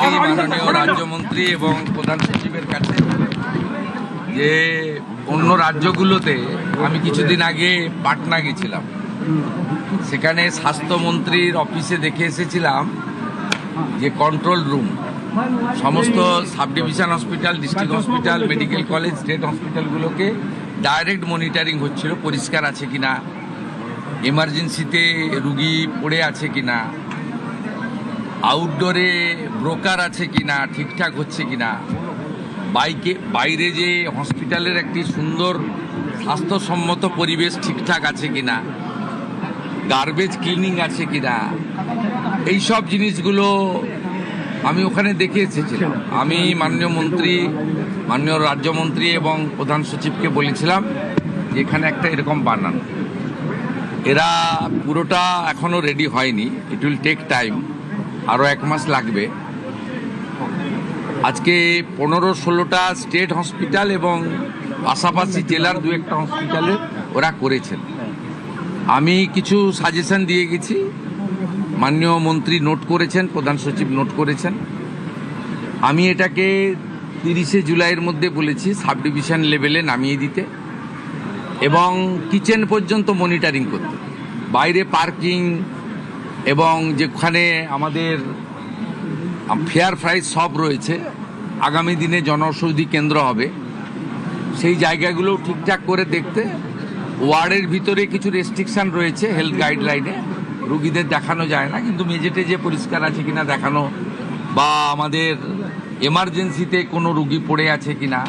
এই মাননীয় রাজ্যমন্ত্রী এবং প্রধান সচিবের কাছে যে অন্য রাজ্যগুলোতে আমি কিছুদিন আগে পাটনা গেছিলাম, সেখানে স্বাস্থ্যমন্ত্রীর অফিসে দেখে এসেছিলাম যে কন্ট্রোল রুম সমস্ত sub division hospital, district hospital, medical college, state হসপিটালগুলোকে ডাইরেক্ট মনিটরিং হচ্ছিল পরিষ্কার আছে কিনা, এমার্জেন্সিতে রুগী পড়ে আছে কিনা, আউটডোরে ব্রোকার আছে কিনা, ঠিকঠাক হচ্ছে কিনা, বাইরে যে হসপিটালের একটি সুন্দর স্বাস্থ্যসম্মত পরিবেশ ঠিকঠাক আছে কিনা, গার্বেজ ক্লিনিং আছে কিনা, এইসব জিনিসগুলো আমি ওখানে দেখে এসেছিলাম। আমি মাননীয় মন্ত্রী, মাননীয় রাজ্যমন্ত্রী এবং প্রধান সচিবকে বলেছিলাম যে এখানে একটা এরকম বানান। এরা পুরোটা এখনও রেডি হয়নি, ইট উইল টেক টাইম, আরও 1 মাস লাগবে। আজকে 15-16টা স্টেট হসপিটাল এবং পাশাপাশি জেলার 2-1টা হসপিটালে ওরা করেছেন। আমি কিছু সাজেশন দিয়ে গেছি, মাননীয় মন্ত্রী নোট করেছেন, প্রধান সচিব নোট করেছেন। আমি এটাকে 30শে জুলাইয়ের মধ্যে বলেছি সাব ডিভিশন লেভেলে নামিয়ে দিতে এবং কিচেন পর্যন্ত মনিটরিং করতে, বাইরে পার্কিং এবং যেখানে আমাদের ফেয়ার প্রাইস সব রয়েছে, আগামী দিনে জনঔষধি কেন্দ্র হবে, সেই জায়গাগুলো ঠিকঠাক করে দেখতে। ওয়ার্ডের ভিতরে কিছু রেস্ট্রিকশান রয়েছে হেলথ গাইডলাইনে, রুগীদের দেখানো যায় না, কিন্তু মেঝেতে যে পরিষ্কার আছে কিনা দেখানো, বা আমাদের এমার্জেন্সিতে কোনো রুগী পড়ে আছে কিনা,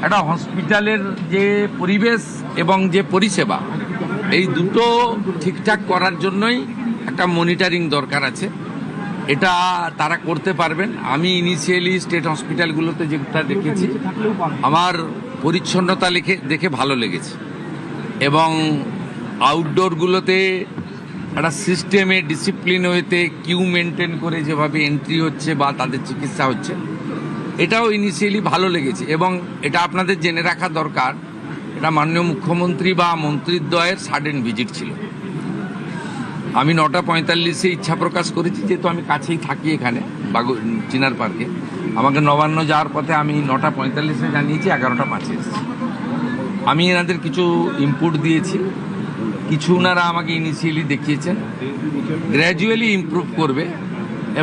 একটা হসপিটালের যে পরিবেশ এবং যে পরিষেবা, এই দুটো ঠিকঠাক করার জন্যই একটা মনিটরিং দরকার আছে। এটা তারা করতে পারবেন। আমি ইনিশিয়ালি স্টেট হসপিটালগুলোতে যেটা দেখেছি, আমার পরিচ্ছন্নতা দেখে ভালো লেগেছে এবং আউটডোরগুলোতে একটা সিস্টেমে ডিসিপ্লিন ওয়েতে কিউ মেনটেন করে যেভাবে এন্ট্রি হচ্ছে বা তাদের চিকিৎসা হচ্ছে, এটাও ইনিশিয়ালি ভালো লেগেছে। এবং এটা আপনাদের জেনে রাখা দরকার, এটা মাননীয় মুখ্যমন্ত্রী বা মন্ত্রীদ্বয়ের সাডেন ভিজিট ছিল। আমি 9:45-এ ইচ্ছা প্রকাশ করেছি, যেহেতু আমি কাছেই থাকি এখানে চিনার পার্কে, আমাকে নবান্ন যাওয়ার পথে আমি 9:45-এ জানিয়েছি, 11:05-এ এসেছি। আমি এনাদের কিছু ইনপুট দিয়েছি, কিছু ওনারা আমাকে ইনিশিয়ালি দেখিয়েছেন, গ্র্যাজুয়ালি ইমপ্রুভ করবে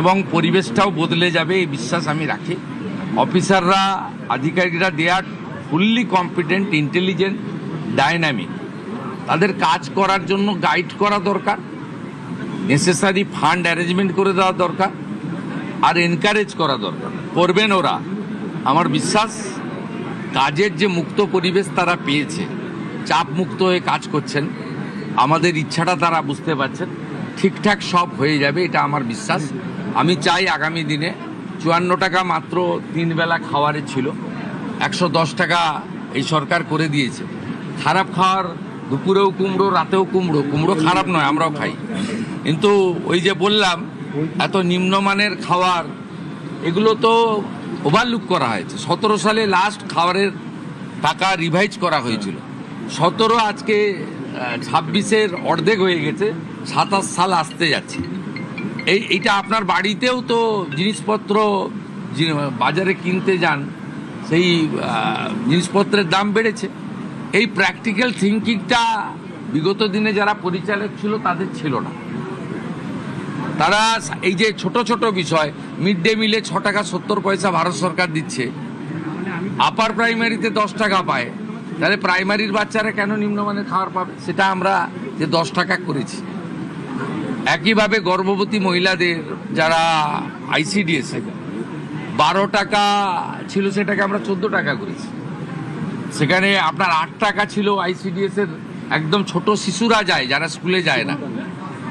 এবং পরিবেশটাও বদলে যাবে এই বিশ্বাস আমি রাখি। অফিসাররা, আধিকারিকরা দে আর ফুললি কম্পিটেন্ট, ইন্টেলিজেন্ট, ডাইনামিক। তাদের কাজ করার জন্য গাইড করা দরকার, নেসেসারি ফান্ড অ্যারেঞ্জমেন্ট করে দেওয়া দরকার, আর এনকারেজ করা দরকার। করবেন ওরা। আমার বিশ্বাস কাজের যে মুক্ত পরিবেশ তারা পেয়েছে, চাপ মুক্ত হয়ে কাজ করছেন, আমাদের ইচ্ছাটা তারা বুঝতে পারছেন, ঠিকঠাক সব হয়ে যাবে, এটা আমার বিশ্বাস। আমি চাই আগামী দিনে 54 টাকা মাত্র 3 বেলা খাওয়ারে ছিল, 110 টাকা এই সরকার করে দিয়েছে। খারাপ খাওয়ার, দুপুরেও কুমড়ো, রাতেও কুমড়ো, কুমড়ো খারাপ নয়, আমরাও খাই, কিন্তু ওই যে বললাম এত নিম্নমানের খাবার, এগুলো তো ওভারলুক করা হয়েছে। 17 সালে লাস্ট খাবারের টাকা রিভাইজ করা হয়েছিল, 17 আজকে 26-এর অর্ধেক হয়ে গেছে, 27 সাল আসতে যাচ্ছে। এইটা আপনার বাড়িতেও তো জিনিসপত্র বাজারে কিনতে যান, সেই জিনিসপত্রের দাম বেড়েছে। এই প্র্যাকটিক্যাল থিঙ্কিংটা বিগত দিনে যারা পরিচালক ছিল তাদের ছিল না। তারা এই যে ছোট ছোট বিষয়, মিড ডে মিলে 6 টাকা 70 পয়সা ভারত সরকার দিচ্ছে, আপার প্রাইমারিতে 10 টাকা পায়, তাহলে প্রাইমারির বাচ্চারা কেন নিম্নমানের খাবার পাবে? সেটা আমরা যে 10 টাকা করেছি। একইভাবে গর্ভবতী মহিলাদের যারা ICDS 12 টাকা ছিল, সেটাকে আমরা 14 টাকা করেছি। সেখানে আপনার 8 টাকা ছিল ICDS এর, একদম ছোট শিশুরা যায় যারা স্কুলে যায় না,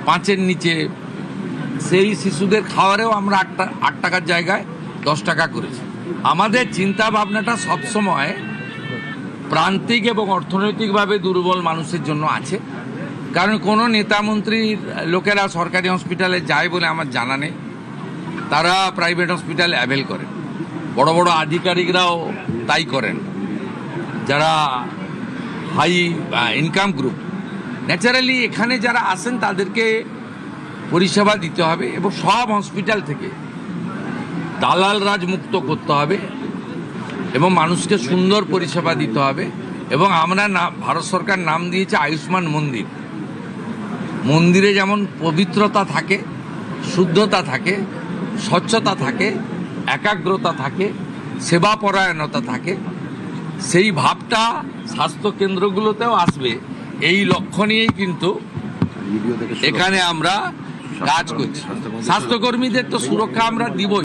5-এর নিচে, সেই শিশুদের খাওয়ারেও আমরা 8 টাকার জায়গায় 10 টাকা করেছি। আমাদের চিন্তা ভাবনাটা সবসময় প্রান্তিক এবং অর্থনৈতিকভাবে দুর্বল মানুষের জন্য আছে। কারণ কোনো নেতা মন্ত্রীর লোকেরা সরকারি হসপিটালে যায় বলে আমার জানা নেই, তারা প্রাইভেট হসপিটাল অ্যাভেল করেন, বড় বড় আধিকারিকরাও তাই করেন, যারা হাই ইনকাম গ্রুপ। ন্যাচারালি এখানে যারা আসেন তাদেরকে পরিষেবা দিতে হবে এবং সব হসপিটাল থেকে দালাল রাজ মুক্ত করতে হবে এবং মানুষকে সুন্দর পরিষেবা দিতে হবে। এবং আমরা ভারত সরকার নাম দিয়েছে আয়ুষ্মান মন্দির। মন্দিরে যেমন পবিত্রতা থাকে, শুদ্ধতা থাকে, স্বচ্ছতা থাকে, একাগ্রতা থাকে, সেবাপরায়ণতা থাকে, সেই ভাবটা স্বাস্থ্য কেন্দ্রগুলোতেও আসবে, এই লক্ষ্য নিয়েই কিন্তু এখানে আমরা কাজ করছি। স্বাস্থ্যকর্মীদের তো সুরক্ষা আমরা দিবই।